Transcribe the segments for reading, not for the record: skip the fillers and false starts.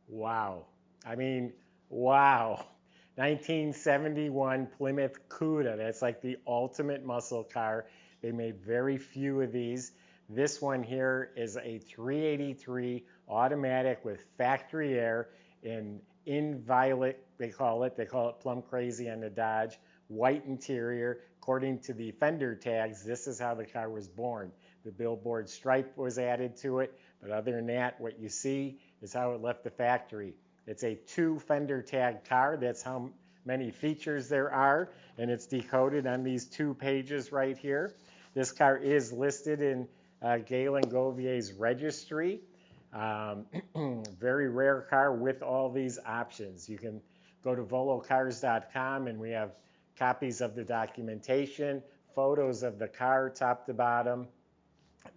Wow. I mean, wow. 1971 Plymouth Cuda. That's like the ultimate muscle car. They made very few of these. This one here is a 383 automatic with factory air in violet, they call it. They call it Plum Crazy on the Dodge. White interior. According to the fender tags, this is how the car was born. The billboard stripe was added to it, but other than that, what you see is how it left the factory. It's a 2 fender tag car. That's how many features there are, and it's decoded on these 2 pages right here. This car is listed in Galen Govier's registry. Very rare car with all these options. You can go to volocars.com and we have copies of the documentation, photos of the car top to bottom,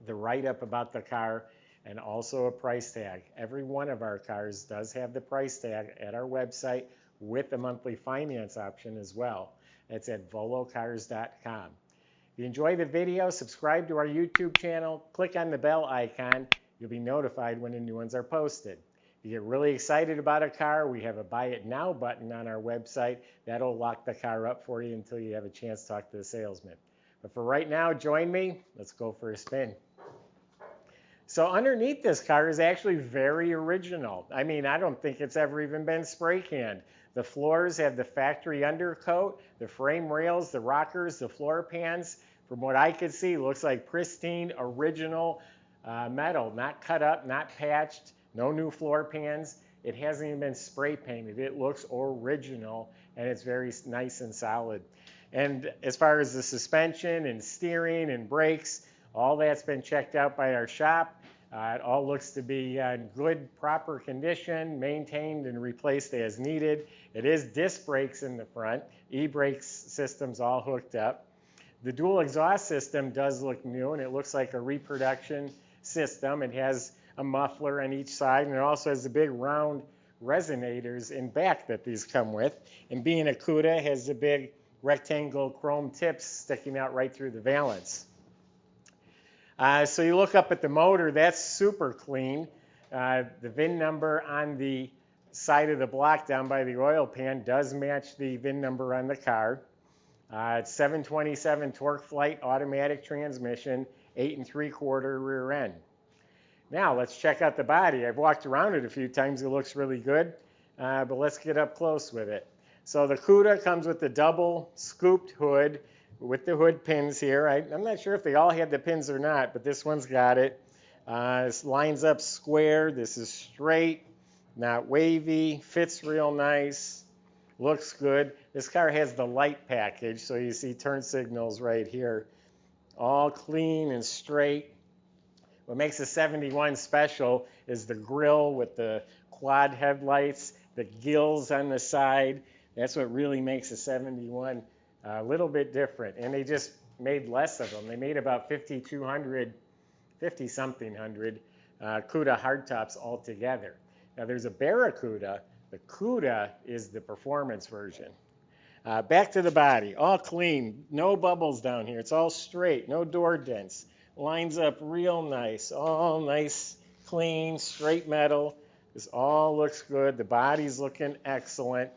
the write-up about the car, and also a price tag. Every one of our cars does have the price tag at our website with a monthly finance option as well. It's at volocars.com. If you enjoy the video, subscribe to our YouTube channel, click on the bell icon. You'll be notified when the new ones are posted. If you get really excited about a car, we have a Buy It Now button on our website. That'll lock the car up for you until you have a chance to talk to the salesman. But for right now, join me. Let's go for a spin. So underneath this car is actually very original. I mean, I don't think it's ever even been spray canned. The floors have the factory undercoat, the frame rails, the rockers, the floor pans. From what I could see, looks like pristine, original metal, not cut up, not patched, no new floor pans. It hasn't even been spray painted. It looks original, and it's very nice and solid. And as far as the suspension and steering and brakes, all that's been checked out by our shop. It all looks to be in good, proper condition, maintained and replaced as needed. It is disc brakes in the front, e-brakes systems all hooked up. The dual exhaust system does look new, and it looks like a reproduction system. It has a muffler on each side, and it also has the big round resonators in back that these come with. And being a Cuda, it has the big rectangle chrome tips sticking out right through the valance. So you look up at the motor, that's super clean. The VIN number on the side of the block down by the oil pan does match the VIN number on the car. It's 727 torque flight automatic transmission, 8 3/4 rear end. Now let's check out the body. I've walked around it a few times. It looks really good, but let's get up close with it. So the Cuda comes with the double scooped hood with the hood pins here. I'm not sure if they all had the pins or not, but this one's got it. This lines up square. This is straight, not wavy, fits real nice, looks good. This car has the light package, so you see turn signals right here. All clean and straight. What makes a 71 special is the grille with the quad headlights, the gills on the side. That's what really makes a 71 a little bit different. And they just made less of them. They made about 5,200, 50-something hundred Cuda hardtops altogether. Now there's a Barracuda. The Cuda is the performance version. Back to the body, all clean, no bubbles down here. It's all straight, no door dents. Lines up real nice, all nice, clean, straight metal. This all looks good. The body's looking excellent.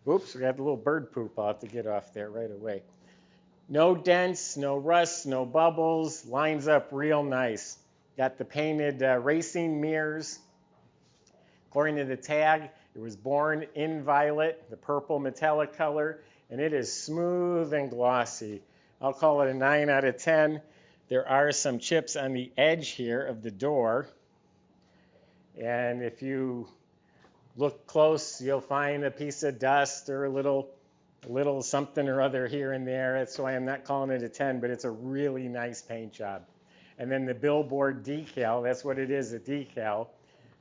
Oops, we got the little bird poop. I'll have to get off there right away. No dents, no rust, no bubbles. Lines up real nice. Got the painted racing mirrors. According to the tag, it was born in violet, the purple metallic color, and it is smooth and glossy. I'll call it a 9 out of 10. There are some chips on the edge here of the door. And if you look close, you'll find a piece of dust or a little something or other here and there. That's why I'm not calling it a 10, but it's a really nice paint job. And then the billboard decal, that's what it is, a decal,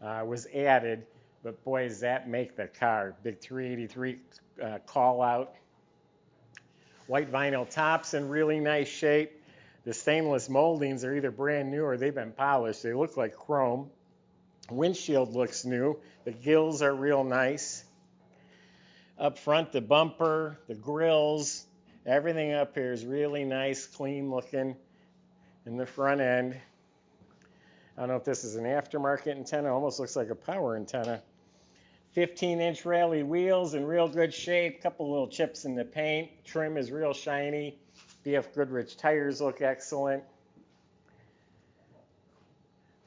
was added. But boy, does that make the car. Big 383 call out. White vinyl tops in really nice shape. The stainless moldings are either brand new or they've been polished. They look like chrome. Windshield looks new. The gills are real nice. Up front, the bumper, the grills, everything up here is really nice, clean looking in the front end. I don't know if this is an aftermarket antenna. Almost looks like a power antenna. 15-inch rallye wheels in real good shape. Couple little chips in the paint. Trim is real shiny. BF Goodrich tires look excellent.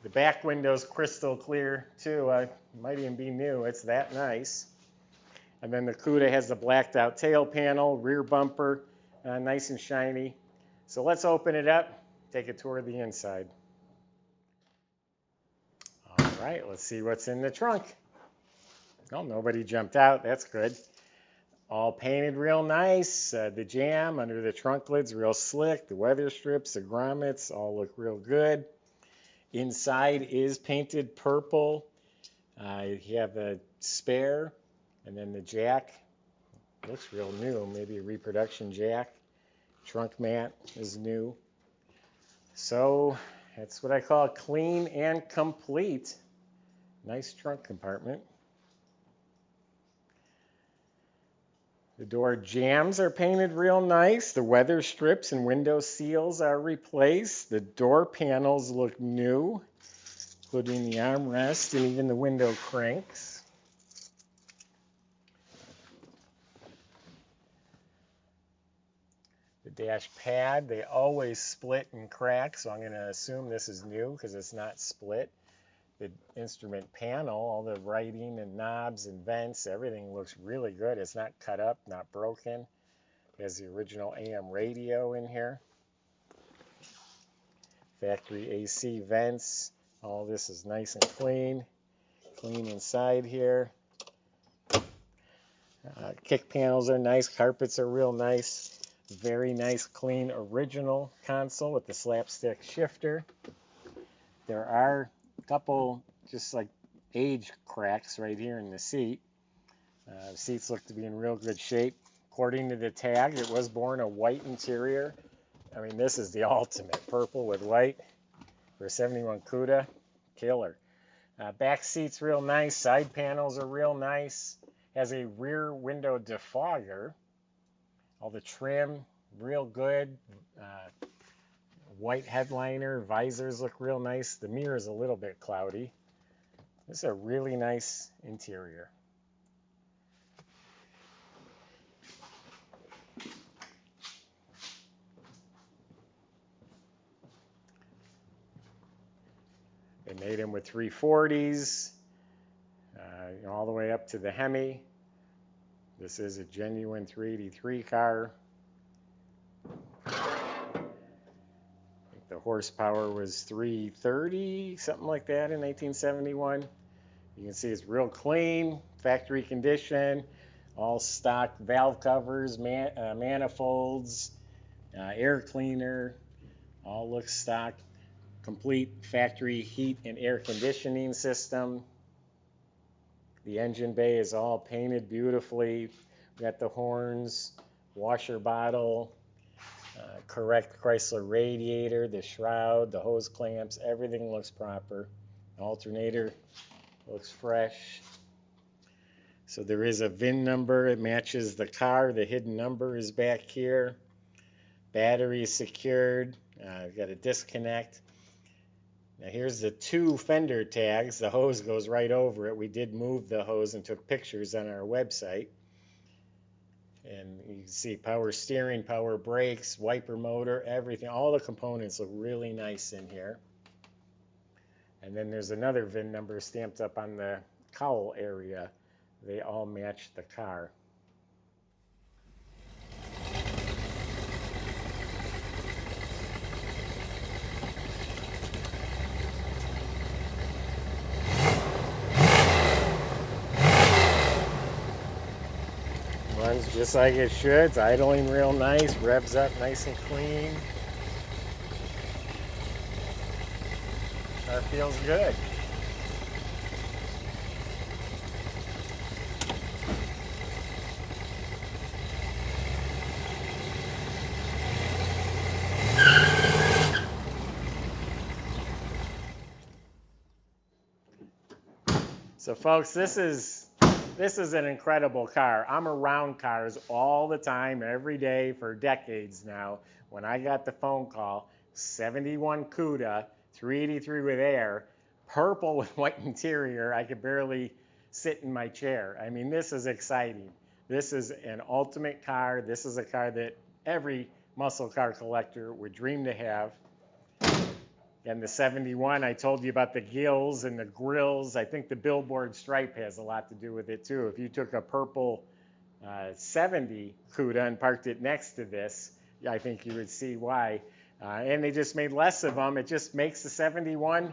The back window's crystal clear too. Might even be new. It's that nice. And then the Cuda has the blacked out tail panel, rear bumper, nice and shiny. So let's open it up, take a tour of the inside. All right, let's see what's in the trunk. Oh, nobody jumped out. That's good. All painted real nice. The jam under the trunk lid's real slick. The weather strips, the grommets all look real good. Inside is painted purple. You have a spare, and then the jack looks real new, maybe a reproduction jack. Trunk mat is new. So that's what I call clean and complete. Nice trunk compartment. The door jambs are painted real nice. The weather strips and window seals are replaced. The door panels look new, including the armrest and even the window cranks. The dash pad, they always split and crack, so I'm going to assume this is new because it's not split. The instrument panel, all the writing and knobs and vents, everything looks really good. It's not cut up, not broken. It has the original AM radio in here. Factory AC vents. All this is nice and clean. Clean inside here. Kick panels are nice. Carpets are real nice. Very nice, clean, original console with the slapstick shifter. There are couple just like age cracks right here in the seat. The seats look to be in real good shape. According to the tag, it was born a white interior. I mean, this is the ultimate, purple with white for a 71 Cuda. Killer. Back seat's real nice. Side panels are real nice. Has a rear window defogger. All the trim, real good. White headliner, visors look real nice. The mirror is a little bit cloudy. This is a really nice interior. They made them with 340s, all the way up to the Hemi. This is a genuine 383 car. The horsepower was 330, something like that in 1971. You can see it's real clean, factory condition, all stock valve covers, manifolds, air cleaner, all looks stock. Complete factory heat and air conditioning system. The engine bay is all painted beautifully. We got the horns, washer bottle, correct Chrysler radiator, the shroud, the hose clamps, everything looks proper. Alternator looks fresh. So there is a VIN number. It matches the car. The hidden number is back here. Battery is secured. We've got a disconnect. Now here's the two fender tags. The hose goes right over it. We did move the hose and took pictures on our website. And you can see power steering, power brakes, wiper motor, everything. All the components look really nice in here. And then there's another VIN number stamped up on the cowl area. They all match the car. Runs just like it should. It's idling real nice, revs up nice and clean. Car feels good. So folks, this is an incredible car. I'm around cars all the time, every day for decades now. When I got the phone call, 71 Cuda, 383 with air, purple with white interior. I could barely sit in my chair. I mean, this is exciting. This is an ultimate car. This is a car that every muscle car collector would dream to have. And the 71, I told you about the gills and the grills. I think the billboard stripe has a lot to do with it too. If you took a purple 70 Cuda and parked it next to this, I think you would see why. And they just made less of them. It just makes the 71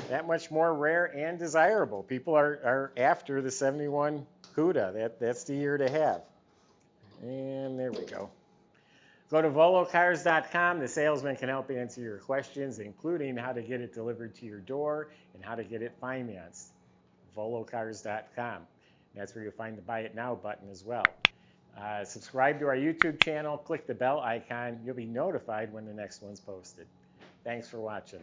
that much more rare and desirable. People are after the 71 Cuda. That's the year to have. And there we go. Go to volocars.com. The salesman can help answer your questions, including how to get it delivered to your door and how to get it financed. volocars.com. That's where you'll find the Buy It Now button as well. Subscribe to our YouTube channel. Click the bell icon. You'll be notified when the next one's posted. Thanks for watching.